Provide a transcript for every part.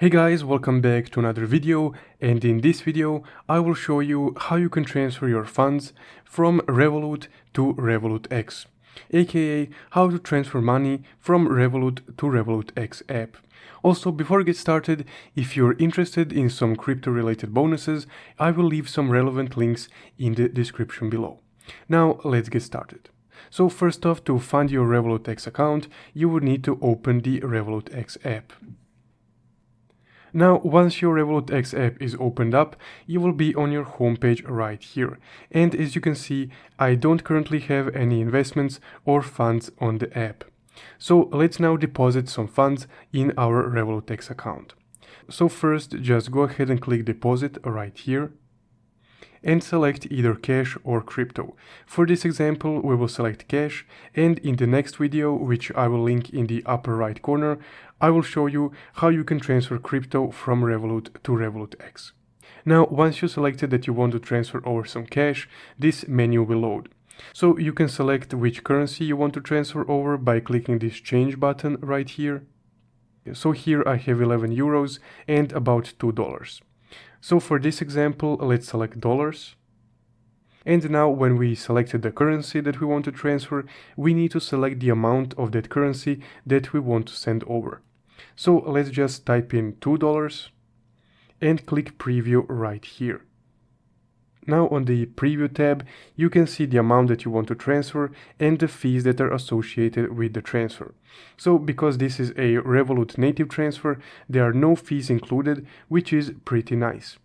Hey guys, welcome back to another video, and in this video I will show you how you can transfer your funds from Revolut to Revolut X, aka how to transfer money from Revolut to Revolut X app. Also, before we get started, if you're interested in some crypto related bonuses, I will leave some relevant links in the description below. Now let's get started. So first off, to find your Revolut X account, you will need to open the Revolut X app. Now, once your Revolut X app is opened up, you will be on your homepage right here. And as you can see, I don't currently have any investments or funds on the app. So let's now deposit some funds in our Revolut X account. So first, just go ahead and click deposit right here and select either cash or crypto. For this example, we will select cash, and in the next video, which I will link in the upper right corner, I will show you how you can transfer crypto from Revolut to Revolut X. Now, once you selected that you want to transfer over some cash, this menu will load. So you can select which currency you want to transfer over by clicking this change button right here. So here I have 11 euros and about $2. So for this example, let's select dollars. And now when we selected the currency that we want to transfer, we need to select the amount of that currency that we want to send over. So let's just type in $2 and click preview right here. Now on the preview tab, you can see the amount that you want to transfer and the fees that are associated with the transfer. So because this is a Revolut native transfer, there are no fees included, which is pretty nice.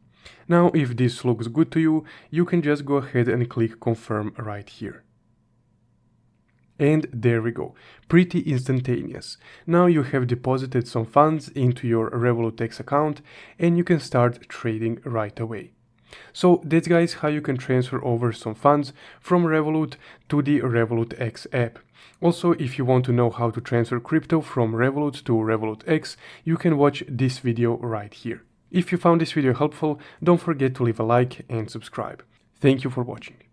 Now if this looks good to you, you can just go ahead and click confirm right here. And there we go, pretty instantaneous. Now you have deposited some funds into your Revolut X account and you can start trading right away. So that's guys how you can transfer over some funds from Revolut to the Revolut X app. Also, if you want to know how to transfer crypto from Revolut to Revolut X, you can watch this video right here. If you found this video helpful, don't forget to leave a like and subscribe. Thank you for watching.